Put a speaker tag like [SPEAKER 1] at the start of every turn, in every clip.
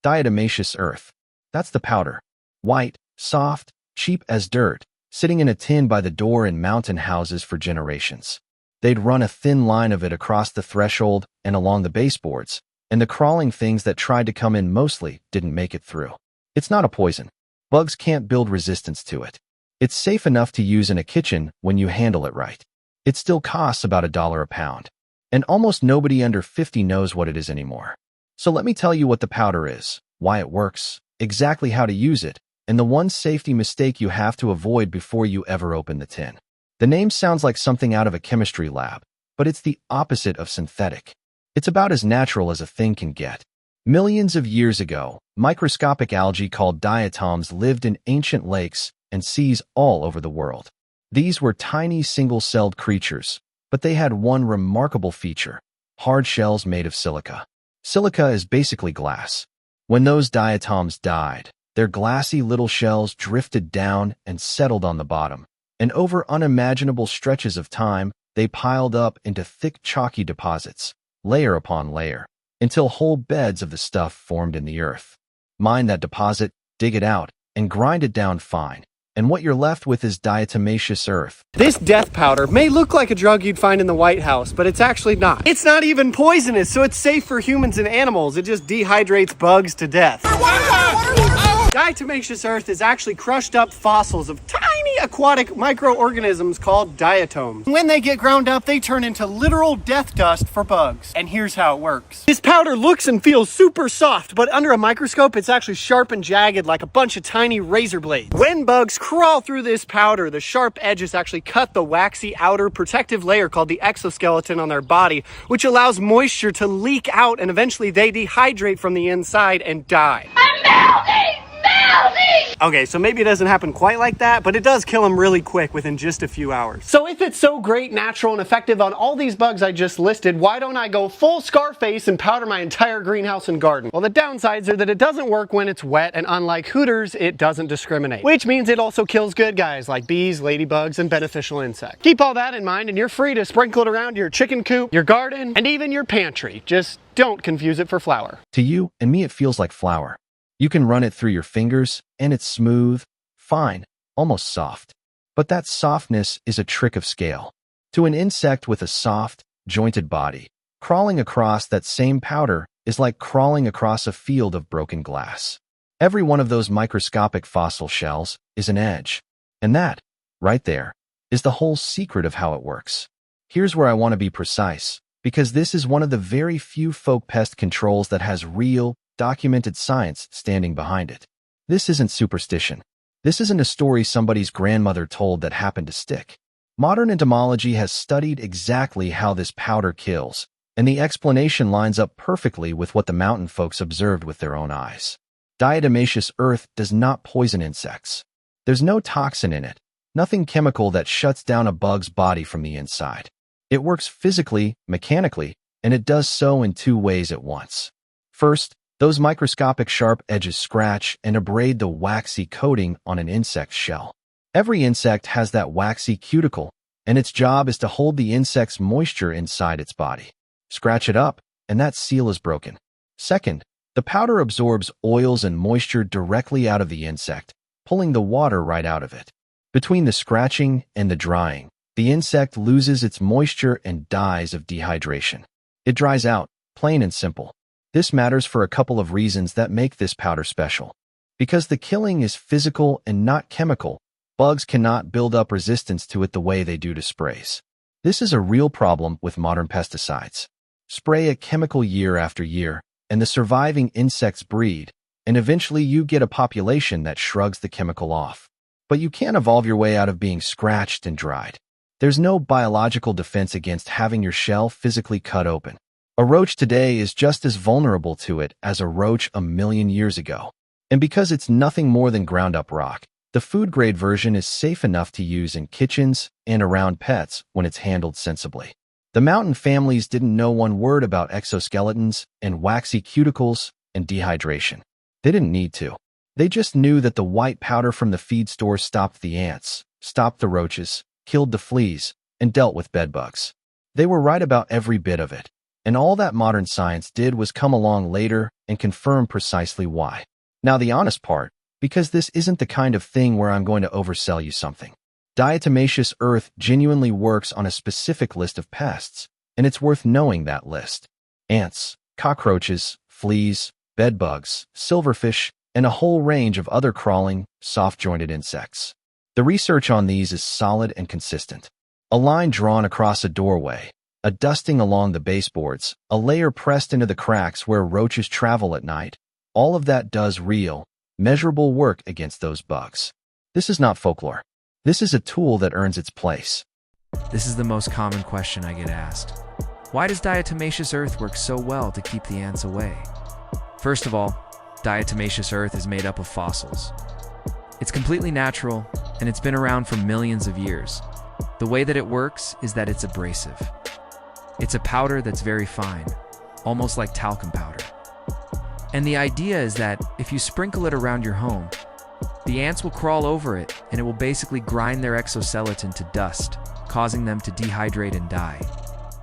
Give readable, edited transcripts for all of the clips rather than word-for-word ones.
[SPEAKER 1] Diatomaceous earth. That's the powder. White, soft, cheap as dirt, sitting in a tin by the door in mountain houses for generations. They'd run a thin line of it across the threshold and along the baseboards, and the crawling things that tried to come in mostly didn't make it through. It's not a poison. Bugs can't build resistance to it. It's safe enough to use in a kitchen when you handle it right. It still costs about $1 a pound. And almost nobody under 50 knows what it is anymore. So let me tell you what the powder is, why it works, exactly how to use it, and the one safety mistake you have to avoid before you ever open the tin. The name sounds like something out of a chemistry lab, but it's the opposite of synthetic. It's about as natural as a thing can get. Millions of years ago, microscopic algae called diatoms lived in ancient lakes and seas all over the world. These were tiny single-celled creatures, but they had one remarkable feature: hard shells made of silica. Silica is basically glass. When those diatoms died, their glassy little shells drifted down and settled on the bottom, and over unimaginable stretches of time, they piled up into thick chalky deposits, layer upon layer, until whole beds of the stuff formed in the earth. Mine that deposit, dig it out, and grind it down fine. And what you're left with is diatomaceous earth.
[SPEAKER 2] This death powder may look like a drug you'd find in the White House, but it's actually not. It's not even poisonous, so it's safe for humans and animals. It just dehydrates bugs to death. Diatomaceous earth is actually crushed up fossils of tiny aquatic microorganisms called diatoms. When they get ground up, they turn into literal death dust for bugs. And here's how it works. This powder looks and feels super soft, but under a microscope, it's actually sharp and jagged like a bunch of tiny razor blades. When bugs crawl through this powder, the sharp edges actually cut the waxy outer protective layer called the exoskeleton on their body, which allows moisture to leak out, and eventually they dehydrate from the inside and die. I'm melting! Okay, so maybe it doesn't happen quite like that, but it does kill them really quick within just a few hours. So if it's so great, natural, and effective on all these bugs I just listed, why don't I go full Scarface and powder my entire greenhouse and garden? Well, the downsides are that it doesn't work when it's wet, and unlike Hooters, it doesn't discriminate. Which means it also kills good guys like bees, ladybugs, and beneficial insects. Keep all that in mind, and you're free to sprinkle it around your chicken coop, your garden, and even your pantry. Just don't confuse it for flour.
[SPEAKER 1] To you and me, it feels like flour. You can run it through your fingers, and it's smooth, fine, almost soft. But that softness is a trick of scale. To an insect with a soft, jointed body, crawling across that same powder is like crawling across a field of broken glass. Every one of those microscopic fossil shells is an edge. And that, right there, is the whole secret of how it works. Here's where I want to be precise, because this is one of the very few folk pest controls that has real, documented science standing behind it. This isn't superstition. This isn't a story somebody's grandmother told that happened to stick. Modern entomology has studied exactly how this powder kills, and the explanation lines up perfectly with what the mountain folks observed with their own eyes. Diatomaceous earth does not poison insects. There's no toxin in it, nothing chemical that shuts down a bug's body from the inside. It works physically, mechanically, and it does so in two ways at once. First, those microscopic sharp edges scratch and abrade the waxy coating on an insect's shell. Every insect has that waxy cuticle, and its job is to hold the insect's moisture inside its body. Scratch it up, and that seal is broken. Second, the powder absorbs oils and moisture directly out of the insect, pulling the water right out of it. Between the scratching and the drying, the insect loses its moisture and dies of dehydration. It dries out, plain and simple. This matters for a couple of reasons that make this powder special. Because the killing is physical and not chemical, bugs cannot build up resistance to it the way they do to sprays. This is a real problem with modern pesticides. Spray a chemical year after year, and the surviving insects breed, and eventually you get a population that shrugs the chemical off. But you can't evolve your way out of being scratched and dried. There's no biological defense against having your shell physically cut open. A roach today is just as vulnerable to it as a roach a million years ago. And because it's nothing more than ground-up rock, the food-grade version is safe enough to use in kitchens and around pets when it's handled sensibly. The mountain families didn't know one word about exoskeletons and waxy cuticles and dehydration. They didn't need to. They just knew that the white powder from the feed store stopped the ants, stopped the roaches, killed the fleas, and dealt with bedbugs. They were right about every bit of it. And all that modern science did was come along later and confirm precisely why. Now the honest part, because this isn't the kind of thing where I'm going to oversell you something. Diatomaceous earth genuinely works on a specific list of pests, and it's worth knowing that list. Ants, cockroaches, fleas, bedbugs, silverfish, and a whole range of other crawling, soft-jointed insects. The research on these is solid and consistent. A line drawn across a doorway, a dusting along the baseboards, a layer pressed into the cracks where roaches travel at night, all of that does real, measurable work against those bugs. This is not folklore. This is a tool that earns its place.
[SPEAKER 3] This is the most common question I get asked. Why does diatomaceous earth work so well to keep the ants away? First of all, diatomaceous earth is made up of fossils. It's completely natural, and it's been around for millions of years. The way that it works is that it's abrasive. It's a powder that's very fine, almost like talcum powder. And the idea is that if you sprinkle it around your home, the ants will crawl over it and it will basically grind their exoskeleton to dust, causing them to dehydrate and die.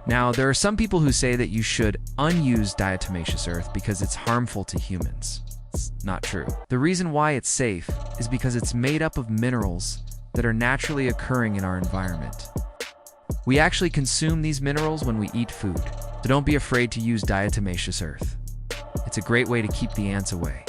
[SPEAKER 3] Now, there are some people who say that you should unuse diatomaceous earth because it's harmful to humans. It's not true. The reason why it's safe is because it's made up of minerals that are naturally occurring in our environment. We actually consume these minerals when we eat food, so don't be afraid to use diatomaceous earth. It's a great way to keep the ants away.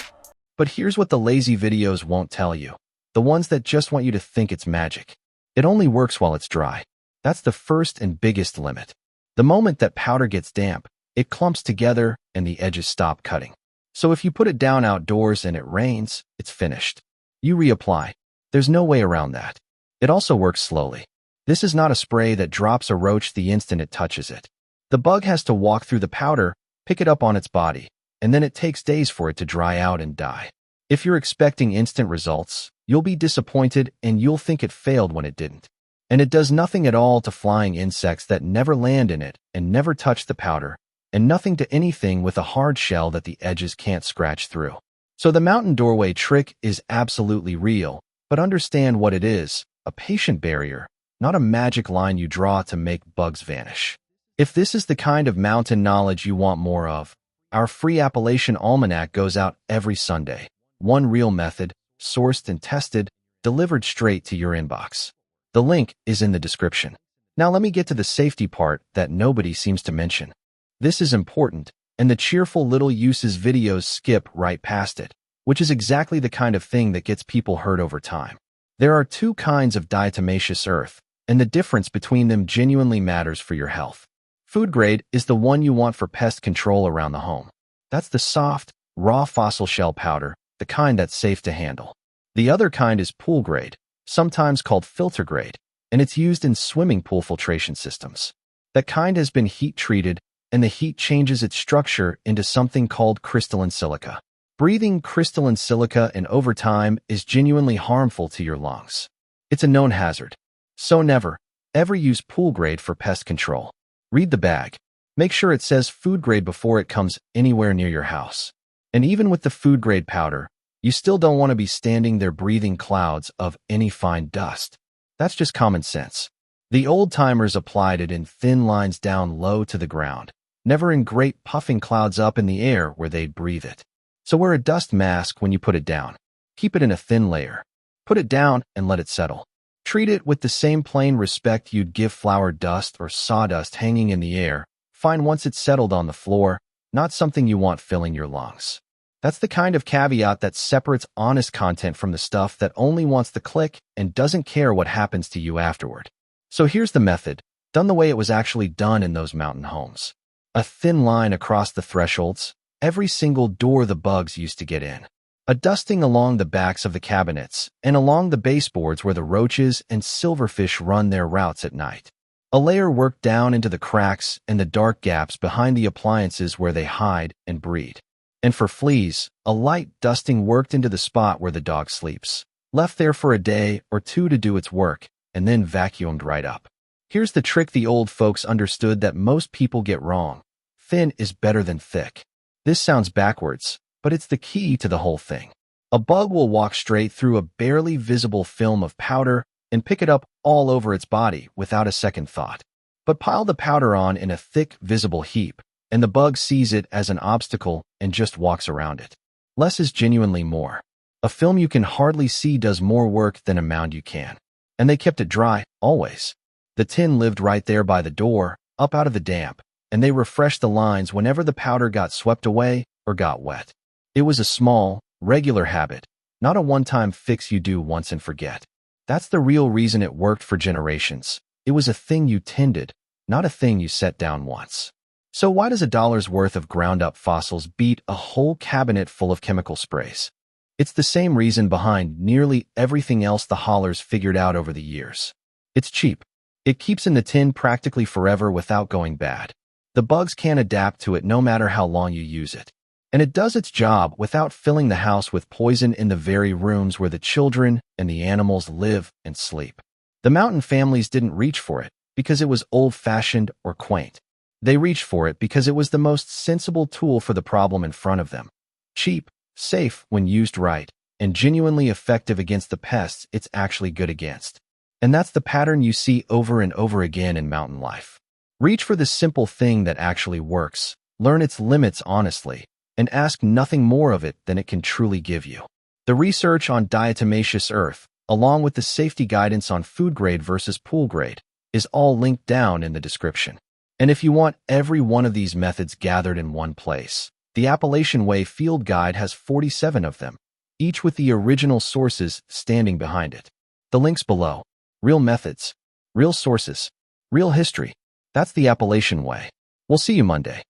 [SPEAKER 1] But here's what the lazy videos won't tell you. The ones that just want you to think it's magic. It only works while it's dry. That's the first and biggest limit. The moment that powder gets damp, it clumps together and the edges stop cutting. So if you put it down outdoors and it rains, it's finished. You reapply. There's no way around that. It also works slowly. This is not a spray that drops a roach the instant it touches it. The bug has to walk through the powder, pick it up on its body, and then it takes days for it to dry out and die. If you're expecting instant results, you'll be disappointed and you'll think it failed when it didn't. And it does nothing at all to flying insects that never land in it and never touch the powder, and nothing to anything with a hard shell that the edges can't scratch through. So the mountain doorway trick is absolutely real, but understand what it is, a patient barrier, not a magic line you draw to make bugs vanish. If this is the kind of mountain knowledge you want more of, our free Appalachian Almanac goes out every Sunday. One real method, sourced and tested, delivered straight to your inbox. The link is in the description. Now let me get to the safety part that nobody seems to mention. This is important, and the cheerful little uses videos skip right past it, which is exactly the kind of thing that gets people hurt over time. There are two kinds of diatomaceous earth, and the difference between them genuinely matters for your health. Food grade is the one you want for pest control around the home. That's the soft, raw fossil shell powder, the kind that's safe to handle. The other kind is pool grade, sometimes called filter grade, and it's used in swimming pool filtration systems. That kind has been heat treated, and the heat changes its structure into something called crystalline silica. Breathing crystalline silica in over time is genuinely harmful to your lungs. It's a known hazard. So never, ever use pool grade for pest control. Read the bag. Make sure it says food grade before it comes anywhere near your house. And even with the food grade powder, you still don't want to be standing there breathing clouds of any fine dust. That's just common sense. The old-timers applied it in thin lines down low to the ground, never in great puffing clouds up in the air where they'd breathe it. So wear a dust mask when you put it down. Keep it in a thin layer. Put it down and let it settle. Treat it with the same plain respect you'd give flour dust or sawdust hanging in the air. Fine once it's settled on the floor, not something you want filling your lungs. That's the kind of caveat that separates honest content from the stuff that only wants the click and doesn't care what happens to you afterward. So here's the method, done the way it was actually done in those mountain homes. A thin line across the thresholds, every single door the bugs used to get in. A dusting along the backs of the cabinets and along the baseboards where the roaches and silverfish run their routes at night. A layer worked down into the cracks and the dark gaps behind the appliances where they hide and breed. And for fleas, a light dusting worked into the spot where the dog sleeps, left there for a day or two to do its work, and then vacuumed right up. Here's the trick the old folks understood that most people get wrong. Thin is better than thick. This sounds backwards, but it's the key to the whole thing. A bug will walk straight through a barely visible film of powder and pick it up all over its body without a second thought. But pile the powder on in a thick, visible heap, and the bug sees it as an obstacle and just walks around it. Less is genuinely more. A film you can hardly see does more work than a mound you can. And they kept it dry, always. The tin lived right there by the door, up out of the damp, and they refreshed the lines whenever the powder got swept away or got wet. It was a small, regular habit, not a one-time fix you do once and forget. That's the real reason it worked for generations. It was a thing you tended, not a thing you set down once. So why does $1's worth of ground-up fossils beat a whole cabinet full of chemical sprays? It's the same reason behind nearly everything else the haulers figured out over the years. It's cheap. It keeps in the tin practically forever without going bad. The bugs can't adapt to it no matter how long you use it. And it does its job without filling the house with poison in the very rooms where the children and the animals live and sleep. The mountain families didn't reach for it because it was old-fashioned or quaint. They reached for it because it was the most sensible tool for the problem in front of them. Cheap, safe when used right, and genuinely effective against the pests it's actually good against. And that's the pattern you see over and over again in mountain life. Reach for the simple thing that actually works, learn its limits honestly, and ask nothing more of it than it can truly give you. The research on diatomaceous earth, along with the safety guidance on food grade versus pool grade, is all linked down in the description. And if you want every one of these methods gathered in one place, the Appalachian Way Field Guide has 47 of them, each with the original sources standing behind it. The links below. Real methods, real sources, real history. That's the Appalachian Way. We'll see you Monday.